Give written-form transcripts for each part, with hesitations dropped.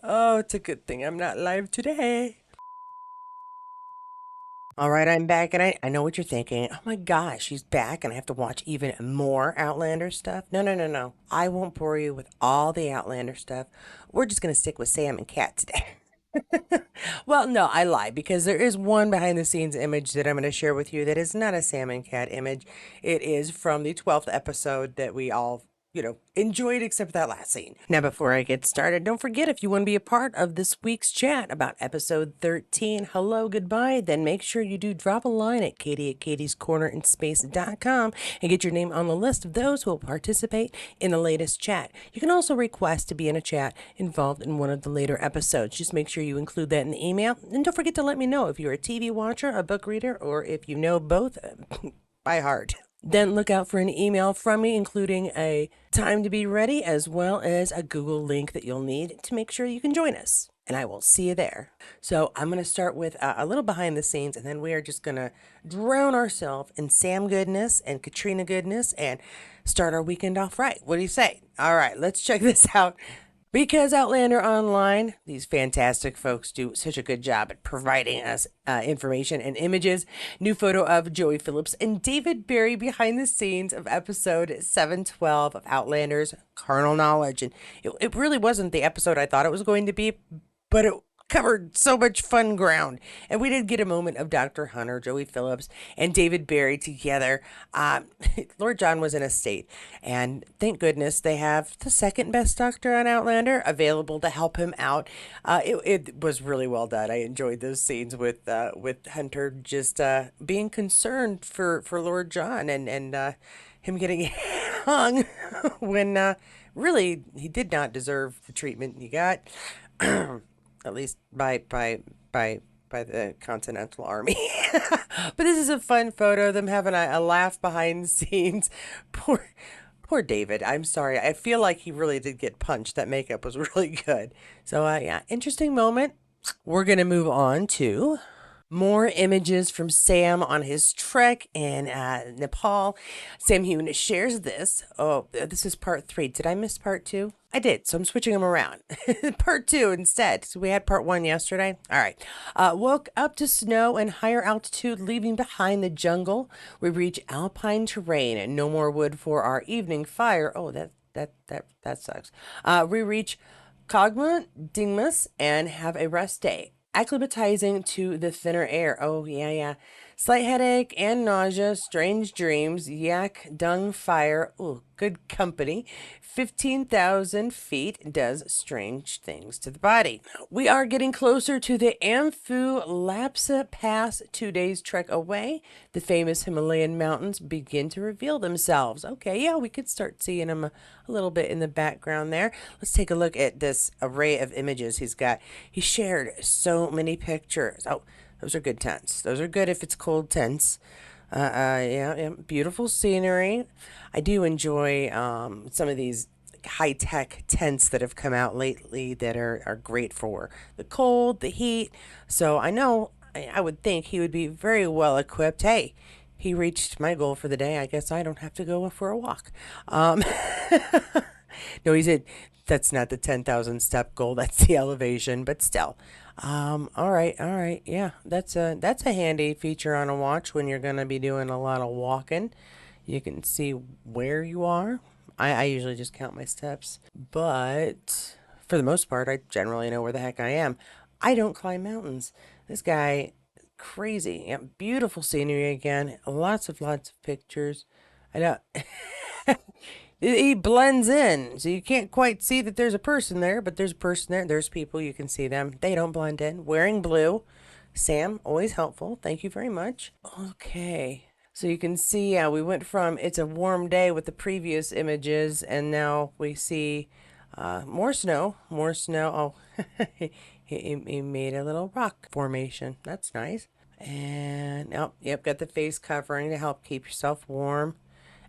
Oh, it's a good thing I'm not live today. All right, I'm back, and I know what you're thinking. Oh my gosh, she's back, and I have to watch even more Outlander stuff. No, no, no, no. I won't bore you with all the Outlander stuff. We're just going to stick with Sam and Cat today. Well, no, I lie because there is one behind the scenes image that I'm going to share with you that is not a Sam and Cat image. It is from the 12th episode that we all enjoyed except for that last scene. Now, before I get started, don't forget if you want to be a part of this week's chat about episode 13, hello, goodbye, then make sure you do drop a line at Katie at katiescornerinspace.com and get your name on the list of those who will participate in the latest chat. You can also request to be in a chat involved in one of the later episodes. Just make sure you include that in the email. And don't forget to let me know if you're a TV watcher, a book reader, or if you know both by heart. Then look out for an email from me, including a time to be ready, as well as a Google link that you'll need to make sure you can join us. And I will see you there. So I'm going to start with a little behind the scenes, and then we are just going to drown ourselves in Sam goodness and Katrina goodness and start our weekend off right. What do you say? All right, let's check this out. Because Outlander Online, these fantastic folks do such a good job at providing us information and images. New photo of Joey Phillips and David Barry behind the scenes of episode 712 of Outlander's Carnal Knowledge. And it really wasn't the episode I thought it was going to be, but it covered so much fun ground. And we did get a moment of Dr. Hunter, Joey Phillips, and David Barry together. Um, Lord John was in a state, and thank goodness they have the second best doctor on Outlander available to help him out. It was really well done. I enjoyed those scenes with Hunter just being concerned for Lord John and him getting hung when really he did not deserve the treatment he got. At least by the Continental Army. But this is a fun photo of them having a laugh behind the scenes. Poor David. I'm sorry. I feel like he really did get punched. That makeup was really good. So yeah, interesting moment. We're gonna move on to more images from Sam on his trek in Nepal. Sam Heughan shares this. Oh, this is part three. Did I miss part two? I did, so I'm switching them around. Part two instead. So we had part one yesterday. All right. Woke up to snow and higher altitude, leaving behind the jungle. We reach alpine terrain and no more wood for our evening fire. Oh, that sucks. We reach Kogma Dingmas and have a rest day acclimatizing to the thinner air. Oh, yeah, yeah. Slight headache and nausea, strange dreams, yak, dung, fire. Ooh, good company. 15,000 feet does strange things to the body. We are getting closer to the Amphu Lapsa Pass, 2 days trek away. The famous Himalayan mountains begin to reveal themselves. Okay, yeah, we could start seeing them a little bit in the background there. Let's take a look at this array of images he's got. He shared so many pictures. Oh, those are good tents. Those are good if it's cold tents. Yeah, yeah, beautiful scenery. I do enjoy some of these high tech tents that have come out lately that are great for the cold, the heat. So I know, I would think he would be very well equipped. Hey, he reached my goal for the day. I guess I don't have to go for a walk. Um, no, he said that's not the 10,000 step goal. That's the elevation, but still. All right, all right. Yeah, that's a handy feature on a watch when you're gonna be doing a lot of walking. You can see where you are. I usually just count my steps, but for the most part, I generally know where the heck I am. I don't climb mountains. This guy, crazy. Yeah, beautiful scenery again. Lots of pictures. I know. He blends in, so you can't quite see that there's a person there, but there's a person there. There's people, you can see them. They don't blend in. Wearing blue. Sam, always helpful. Thank you very much. Okay. So you can see, yeah, we went from it's a warm day with the previous images, and now we see more snow. More snow. Oh, he made a little rock formation. That's nice. And, oh, yep, got the face covering to help keep yourself warm.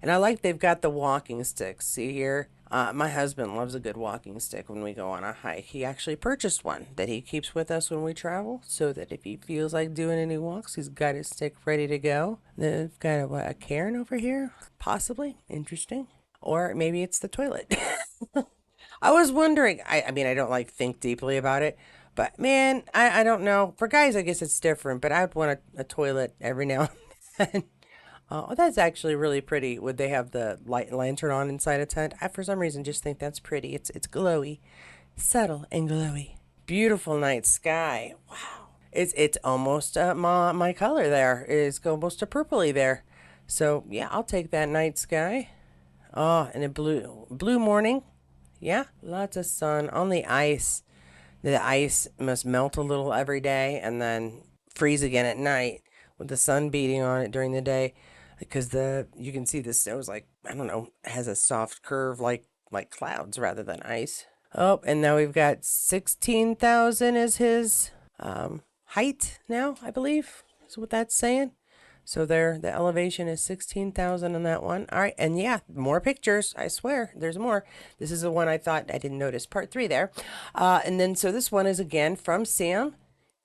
And I like they've got the walking sticks. See here? My husband loves a good walking stick when we go on a hike. He actually purchased one that he keeps with us when we travel so that if he feels like doing any walks, he's got his stick ready to go. They've got a cairn over here, possibly. Interesting. Or maybe it's the toilet. I was wondering. I mean, I don't like think deeply about it, but man, I don't know. For guys, I guess it's different. But I'd want a toilet every now and then. Oh, that's actually really pretty. Would they have the light lantern on inside a tent? I, for some reason, just think that's pretty. It's glowy, subtle and glowy. Beautiful night sky. Wow. It's almost my color there. It's almost a purpley there. So yeah, I'll take that night sky. Oh, and a blue morning. Yeah, lots of sun on the ice. The ice must melt a little every day and then freeze again at night with the sun beating on it during the day because the you can see the snow's like I don't know has a soft curve like clouds rather than ice. Oh, and now we've got 16,000 as his height now, I believe is what that's saying. So there, the elevation is 16,000 on that one. All right, and yeah, more pictures. I swear, there's more. This is the one I thought I didn't notice. Part 3 there. And then, so this one is again from Sam.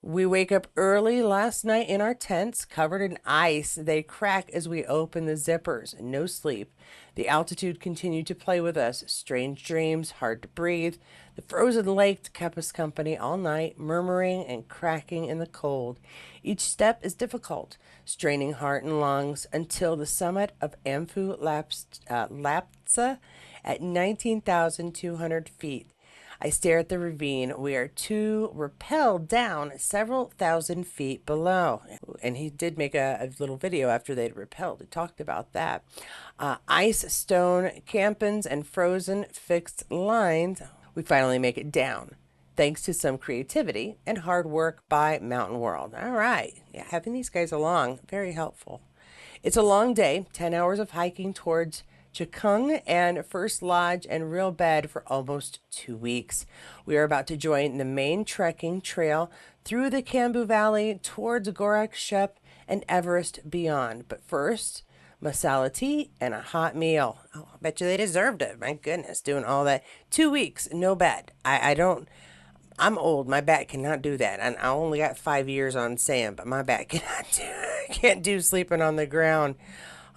We wake up early last night in our tents, covered in ice. They crack as we open the zippers. No sleep. The altitude continued to play with us. Strange dreams, hard to breathe. The frozen lake kept us company all night, murmuring and cracking in the cold. Each step is difficult, straining heart and lungs until the summit of Lapsa at 19,200 feet. I stare at the ravine. We are to rappel down several thousand feet below. And he did make a little video after they'd rappelled. He talked about that. Ice, stone, campins, and frozen fixed lines. We finally make it down. Thanks to some creativity and hard work by Mountain World. All right. Yeah, having these guys along, very helpful. It's a long day, 10 hours of hiking towards Chikung and First Lodge and real bed for almost 2 weeks. We are about to join the main trekking trail through the Kambu Valley towards Gorak Shep and Everest beyond. But first, masala tea and a hot meal. Oh, I bet you they deserved it. My goodness, doing all that. 2 weeks, no bed. I don't. I'm old. My back cannot do that. And I only got 5 years on Sam, but my back cannot do. Can't do sleeping on the ground.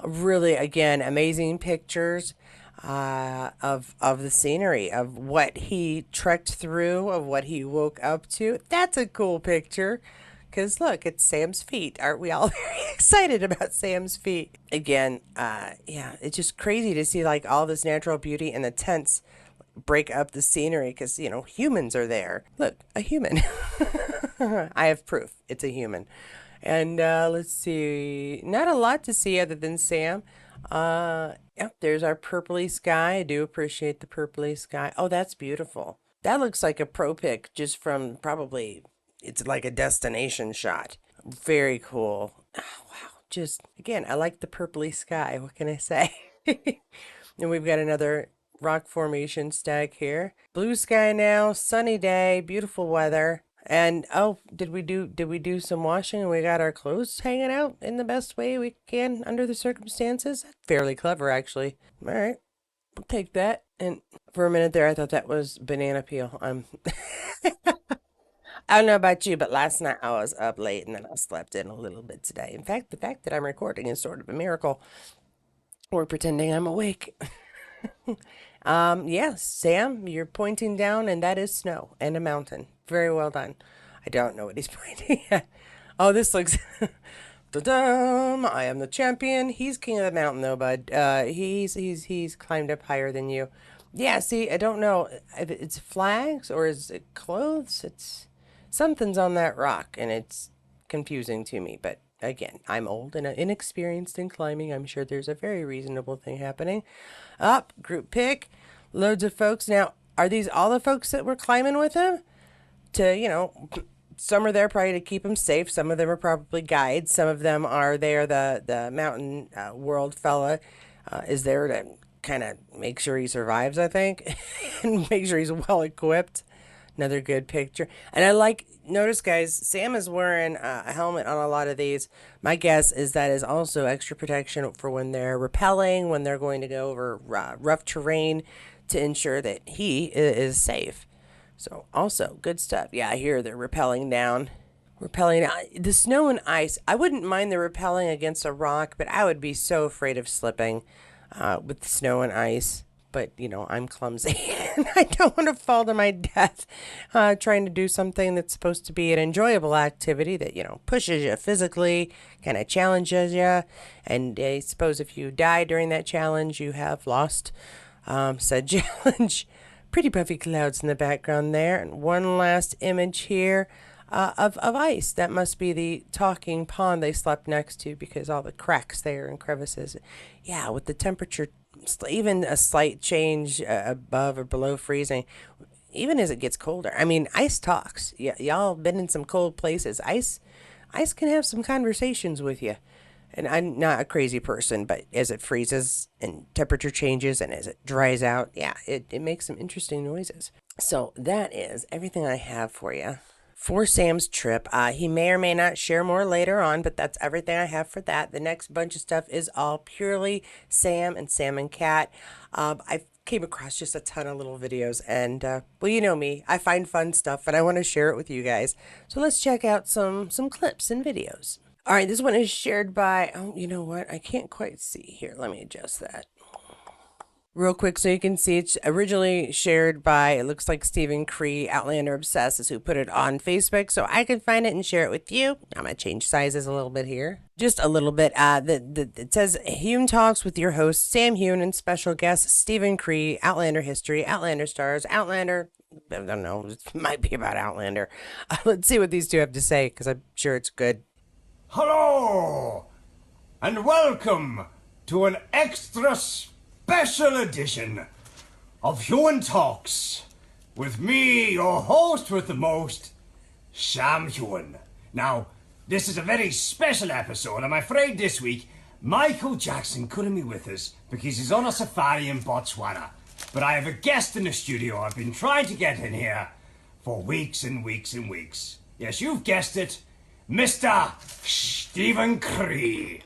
Really, again, amazing pictures of the scenery, of what he trekked through, of what he woke up to. That's a cool picture. Because look, it's Sam's feet. Aren't we all very excited about Sam's feet? Again, yeah, it's just crazy to see like all this natural beauty and the tents break up the scenery because, humans are there. Look, a human. I have proof it's a human. And let's see, not a lot to see other than Sam. Yep, there's our purpley sky. I do appreciate the purpley sky. Oh, that's beautiful. That looks like a pro pic just from probably, it's like a destination shot. Very cool. Oh, wow. Just, again, I like the purpley sky. What can I say? And we've got another rock formation stag here. Blue sky now, sunny day, beautiful weather. And oh, did we do some washing and we got our clothes hanging out in the best way we can under the circumstances? Fairly clever actually. All right. We'll take that. And for a minute there I thought that was banana peel. I don't know about you, but last night I was up late and then I slept in a little bit today. In fact, the fact that I'm recording is sort of a miracle. Or pretending I'm awake. Yes, Sam, you're pointing down, and that is snow and a mountain. Very well done. I don't know what he's pointing at. Oh, this looks. Da-dum! I am the champion. He's king of the mountain, though, bud. He's climbed up higher than you. Yeah. See, I don't know if it's flags or is it clothes. It's something's on that rock, and it's confusing to me. But again, I'm old and inexperienced in climbing. I'm sure there's a very reasonable thing happening. Up, group pick, loads of folks. Now, are these all the folks that were climbing with him? Some are there probably to keep him safe. Some of them are probably guides. Some of them are there. The mountain world fella is there to kind of make sure he survives, I think, and make sure he's well equipped. Another good picture. And notice guys, Sam is wearing a helmet on a lot of these. My guess is that is also extra protection for when they're rappelling, when they're going to go over rough terrain to ensure that he is safe. So also good stuff. Yeah, here they're rappelling down. Rappelling down. The snow and ice, I wouldn't mind the rappelling against a rock, but I would be so afraid of slipping with the snow and ice. but I'm clumsy and I don't want to fall to my death trying to do something that's supposed to be an enjoyable activity that pushes you physically, kind of challenges you, and I suppose if you die during that challenge, you have lost said challenge. Pretty puffy clouds in the background there, and one last image here. Of ice. That must be the talking pond they slept next to because all the cracks there and crevices. Yeah, with the temperature, even a slight change above or below freezing, even as it gets colder. I mean, ice talks. Y'all been in some cold places. Ice can have some conversations with you. And I'm not a crazy person, but as it freezes and temperature changes and as it dries out, yeah, it makes some interesting noises. So that is everything I have for you for Sam's trip. He may or may not share more later on, but that's everything I have for that. The next bunch of stuff is all purely Sam and Cat. I came across just a ton of little videos, and well, you know me, I find fun stuff, and I want to share it with you guys. So let's check out some clips and videos. All right, this one is shared by, oh, you know what? I can't quite see here. Let me adjust that real quick so you can see. It's originally shared by, it looks like Stephen Cree, Outlander Obsessed, is who put it on Facebook, so I can find it and share it with you. I'm going to change sizes a little bit here. Just a little bit. It says, Heughan Talks with your host, Sam Heughan, and special guest, Stephen Cree, Outlander History, Outlander Stars, Outlander, I don't know, it might be about Outlander. Let's see what these two have to say, because I'm sure it's good. Hello, and welcome to an extra special edition of Heughan Talks with me, your host with the most, Sam Heughan. Now, this is a very special episode. I'm afraid this week, Michael Jackson couldn't be with us because he's on a safari in Botswana. But I have a guest in the studio I've been trying to get in here for weeks and weeks and weeks. Yes, you've guessed it, Mr. Stephen Cree.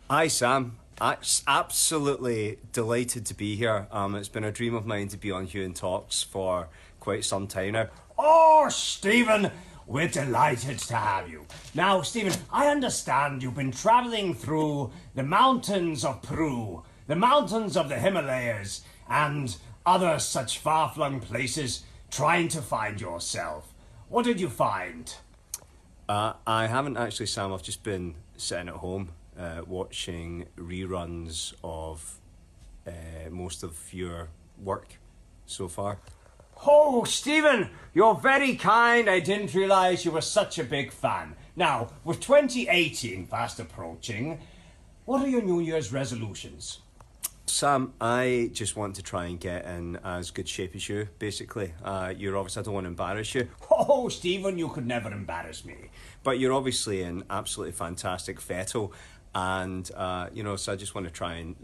Hi, Sam. Absolutely delighted to be here. It's been a dream of mine to be on Heughan Talks for quite some time now. Oh, Stephen, we're delighted to have you. Now, Stephen, I understand you've been traveling through the mountains of Peru, the mountains of the Himalayas, and other such far-flung places trying to find yourself. What did you find? I haven't actually, Sam. I've just been sitting at home watching reruns of most of your work so far. Oh, Stephen, you're very kind. I didn't realise you were such a big fan. Now, with 2018 fast approaching, what are your New Year's resolutions? Sam, I just want to try and get in as good shape as you, basically. You're obviously, I don't want to embarrass you. Oh, Stephen, you could never embarrass me. But you're obviously in absolutely fantastic fettle. And, so I just want to try and,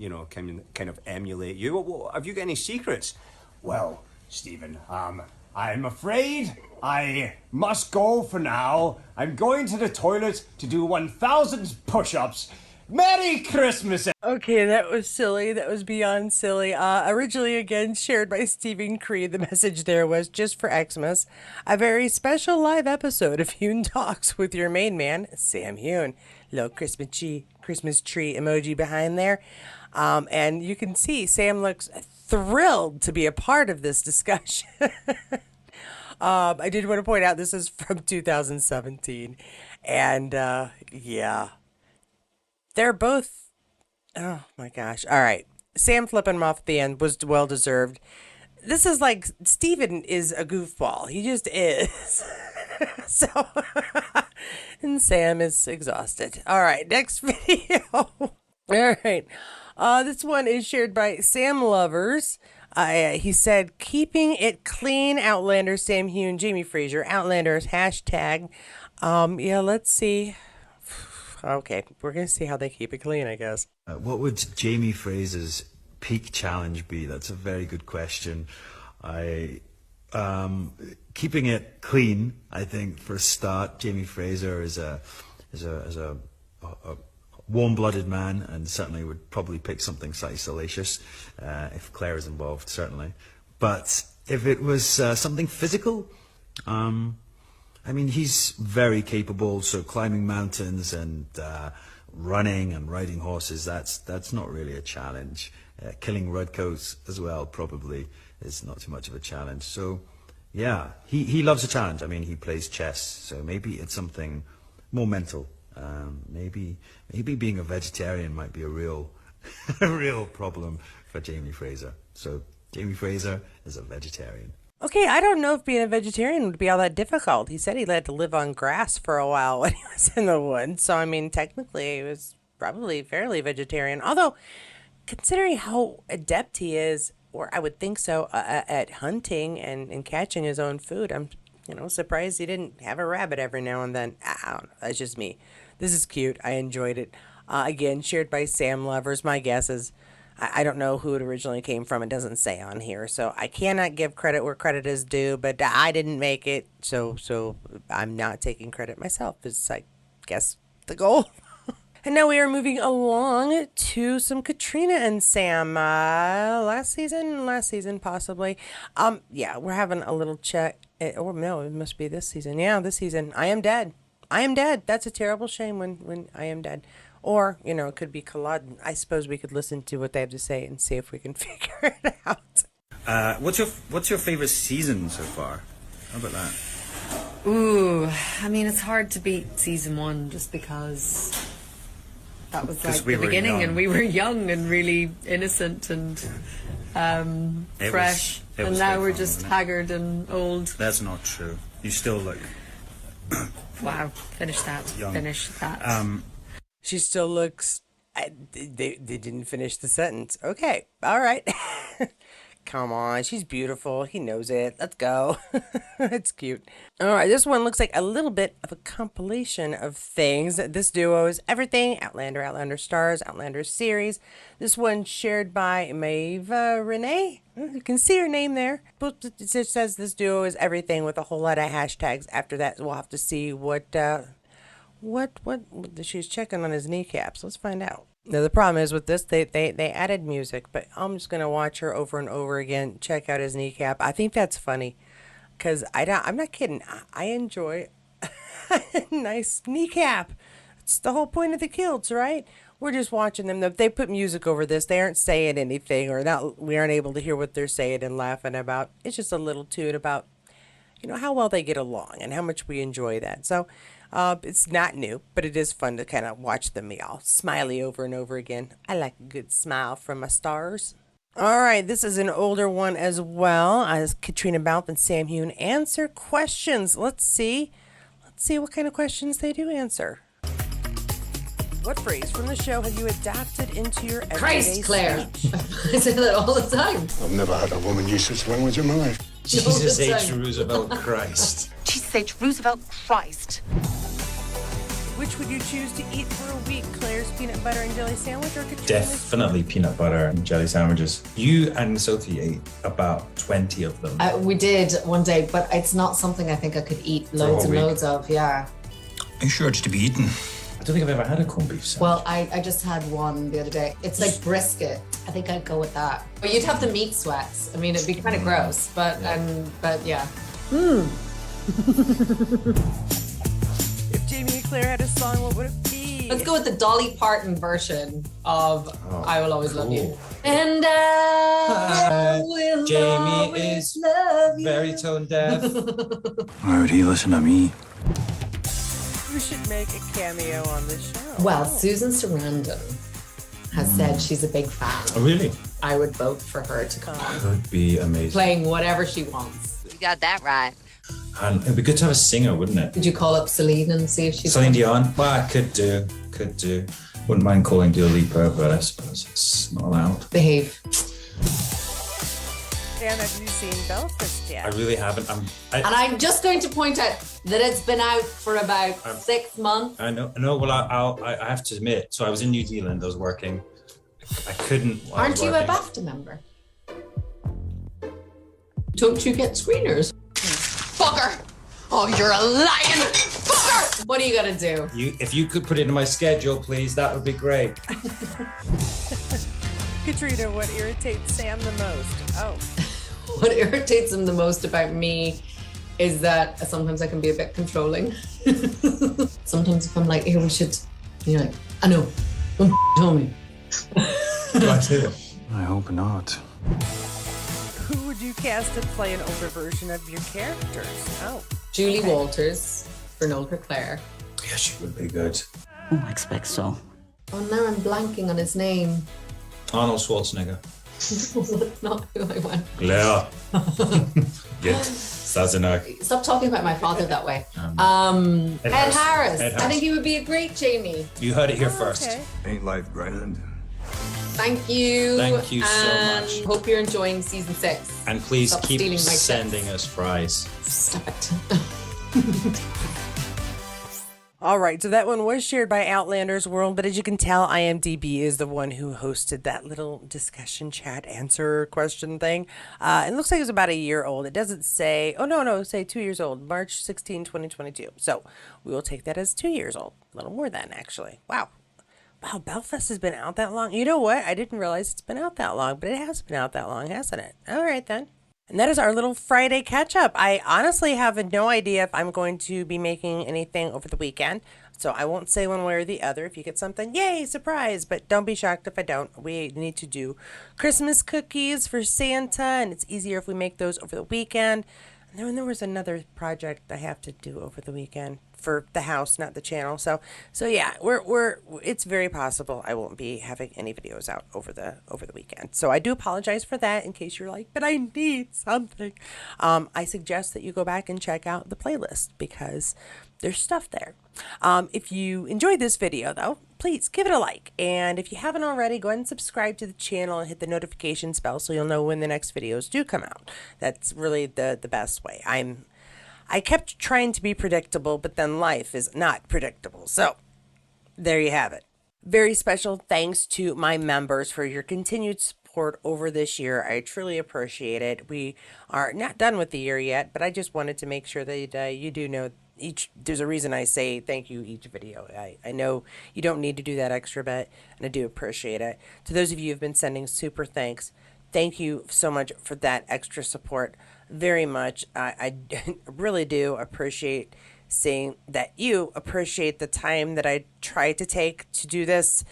kind of emulate you. Have you got any secrets? Well, Stephen, I'm afraid I must go for now. I'm going to the toilet to do 1,000 push-ups. Merry Christmas! Okay, that was silly. That was beyond silly. Originally, again, shared by Stephen Cree. The message there was just for Xmas, a very special live episode of Heughan Talks with your main man, Sam Heughan. Little Christmas tree emoji behind there. And you can see Sam looks thrilled to be a part of this discussion. I did want to point out this is from 2017. And, yeah. They're both, oh my gosh. All right. Sam flipping him off at the end was well deserved. This is like, Steven is a goofball. He just is. So, and Sam is exhausted. All right. Next video. All right. This one is shared by Sam Lovers. He said, keeping it clean, Outlander, Sam Heughan, Jamie Fraser, Outlanders, hashtag. Yeah, let's see. Okay, we're going to see how they keep it clean, I guess. What would Jamie Fraser's peak challenge be? That's a very good question. Keeping it clean, I think, for a start. Jamie Fraser is a warm-blooded man, and certainly would probably pick something slightly salacious if Claire is involved, certainly. But if it was something physical, I mean, he's very capable, so climbing mountains and running and riding horses, that's not really a challenge. Killing redcoats as well probably is not too much of a challenge. So yeah, he loves a challenge. I mean, he plays chess, so maybe it's something more mental. Maybe being a vegetarian might be a real a real problem for Jamie Fraser. So Jamie Fraser is a vegetarian. Okay, I don't know if being a vegetarian would be all that difficult. He said he had to live on grass for a while when he was in the woods. So, I mean, technically, he was probably fairly vegetarian. Although, considering how adept he is, or I would think so, at hunting and catching his own food, I'm, surprised he didn't have a rabbit every now and then. I don't know. That's just me. This is cute. I enjoyed it. Again, shared by Sam Lovers. My guess is I don't know who it originally came from. It doesn't say on here, so I cannot give credit where credit is due. But I didn't make it, so I'm not taking credit myself. Is I guess the goal. And now we are moving along to some Katrina and Sam. Last season possibly. Yeah, we're having a little chat. Or no, it must be this season. Yeah, this season. I am dead. I am dead. That's a terrible shame when I am dead. Or, it could be Culloden. I suppose we could listen to what they have to say and see if we can figure it out. What's your favorite season so far? How about that? Ooh, I mean, it's hard to beat season 1 just because that was like the beginning and we were young and really innocent and fresh. And now we're just haggard and old. That's not true. You still look... Wow, finish that. Young. Finish that. She still looks... They didn't finish the sentence. Okay, all right. Come on, she's beautiful. He knows it. Let's go. It's cute. All right, this one looks like a little bit of a compilation of things. This duo is everything. Outlander Stars, Outlander series. This one shared by Maeve Renee. You can see her name there. It says this duo is everything with a whole lot of hashtags. After that, we'll have to see what she's checking on his kneecaps. Let's find out. Now, the problem is with this, they added music, but I'm just going to watch her over and over again, check out his kneecap. I think that's funny, because I'm not kidding. I enjoy a nice kneecap. It's the whole point of the kilts, right? We're just watching them. If they put music over this, they aren't saying anything, or we aren't able to hear what they're saying and laughing about. It's just a little tune about, how well they get along and how much we enjoy that. So, it's not new, but it is fun to kind of watch them all smiley over and over again. I like a good smile from my stars. All right, this is an older one as well, as Caitriona Balfe and Sam Heughan answer questions. Let's see what kind of questions they do answer. What phrase from the show have you adapted into your everyday Christ, Claire. speech? I say that all the time. I've never had a woman use such language in my life. Jesus All the H. time. Roosevelt Christ. Jesus H. Roosevelt Christ. Which would you choose to eat for a week? Claire's peanut butter and jelly sandwich or Caitriona's? Definitely peanut butter and jelly sandwiches. You and Sophie ate about 20 of them. We did one day, but it's not something I think I could eat loads and week. loads of, yeah. Are you sure it's to be eaten? I don't think I've ever had a corned beef sandwich. Well, I just had one the other day. It's like brisket. I think I'd go with that. But you'd have the meat sweats. I mean, it'd be kind of gross, but yeah. If Jamie and Claire had a song, what would it be? Let's go with the Dolly Parton version of I Will Always Love You. cool. And I will Jamie always is love you. very tone deaf. Why would he listen to me? You should make a cameo on the show. Well, Susan Sarandon has said she's a big fan. Oh, really? I would vote for her to come on, That would be amazing. playing whatever she wants. You got that right. And it'd be good to have a singer, wouldn't it? Did you call up Celine and see if she's Celine Dion? Well, I could do. Wouldn't mind calling Dua Lipa, but I suppose it's not allowed. behave? Dan, have you seen Belfast I yet? really haven't. And I'm just going to point out that it's been out for about 6 months. I know. No, well, I have to admit. So I was in New Zealand. I was working. I couldn't. while I was Aren't you a working. BAFTA member? Don't you get screeners? Bugger! Oh, you're a lying bugger! What are you gonna do? If you could put it in my schedule, please, that would be great. Katrina, what irritates Sam the most? Oh, What irritates him the most about me is that sometimes I can be a bit controlling. Sometimes if I'm like, here, we should, I know. Don't tell me. Do I say it? I hope not. Who would you cast to play an older version of your characters? Oh. Julie Walters for Noel Claire. Yeah, she would be good. Oh, I expect so. Oh, now I'm blanking on his name. Arnold Schwarzenegger. That's not who I want. Claire. Good. That's enough. Stop talking about my father that way. Ed Harris. I think he would be a great Jamie. You heard it here first. Okay. Ain't life grand? Thank you. Thank you so and much. Hope you're enjoying season 6. And please Stop keep stealing my sending tips. us fries. Stop it. All right, so that one was shared by Outlanders World, but as you can tell, IMDb is the one who hosted that little discussion chat answer question thing. It looks like it's about a year old. It doesn't say, oh, no, say 2 years old, March 16, 2022. So we will take that as 2 years old. A little more than, actually. Wow, Belfast has been out that long. You know what? I didn't realize it's been out that long, but it has been out that long, hasn't it? All right, then. And that is our little Friday catch up. I honestly have no idea if I'm going to be making anything over the weekend. So I won't say one way or the other. If you get something, yay, surprise. But don't be shocked if I don't. We need to do Christmas cookies for Santa, and it's easier if we make those over the weekend. And then there was another project I have to do over the weekend for the house, not the channel. So yeah, it's very possible I won't be having any videos out over the weekend. So I do apologize for that in case you're like, but I need something. I suggest that you go back and check out the playlist because there's stuff there. If you enjoyed this video though, please give it a like. And if you haven't already, go ahead and subscribe to the channel and hit the notifications bell so you'll know when the next videos do come out. That's really the best way. I kept trying to be predictable, but then life is not predictable. So there you have it. Very special thanks to my members for your continued support over this year. I truly appreciate it. We are not done with the year yet, but I just wanted to make sure that you do know there's a reason I say thank you each video. I know you don't need to do that extra bit, and I do appreciate it. To those of you who have been sending super thanks, thank you so much for that extra support. Very much. I really do appreciate seeing that you appreciate the time that I try to take to do this.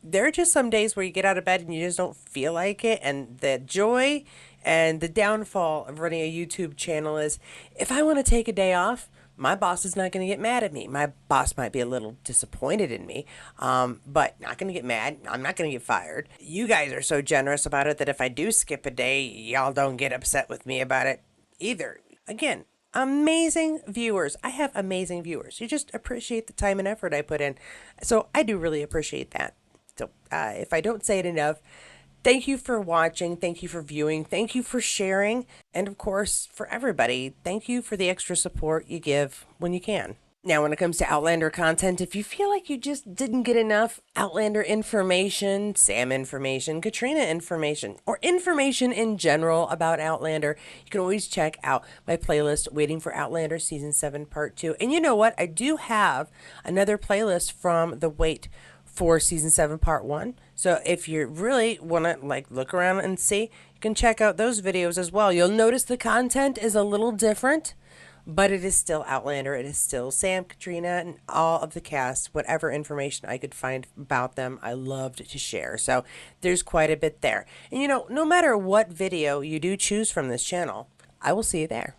There are just some days where you get out of bed and you just don't feel like it, and the joy and the downfall of running a YouTube channel is if I want to take a day off, my boss is not going to get mad at me. My boss might be a little disappointed in me, but not going to get mad. I'm not going to get fired. You guys are so generous about it that if I do skip a day, y'all don't get upset with me about it either. Again, amazing viewers. I have amazing viewers. You just appreciate the time and effort I put in. So I do really appreciate that. So if I don't say it enough, thank you for watching. Thank you for viewing. Thank you for sharing. And of course, for everybody, thank you for the extra support you give when you can. Now, when it comes to Outlander content, if you feel like you just didn't get enough Outlander information, Sam information, Caitriona information, or information in general about Outlander, you can always check out my playlist, Waiting for Outlander Season 7 Part 2. And you know what? I do have another playlist from the Wait for Season 7 Part 1. So if you really want to look around and see, you can check out those videos as well. You'll notice the content is a little different, but it is still Outlander. It is still Sam, Caitriona, and all of the cast. Whatever information I could find about them, I loved to share. So there's quite a bit there. And no matter what video you do choose from this channel, I will see you there.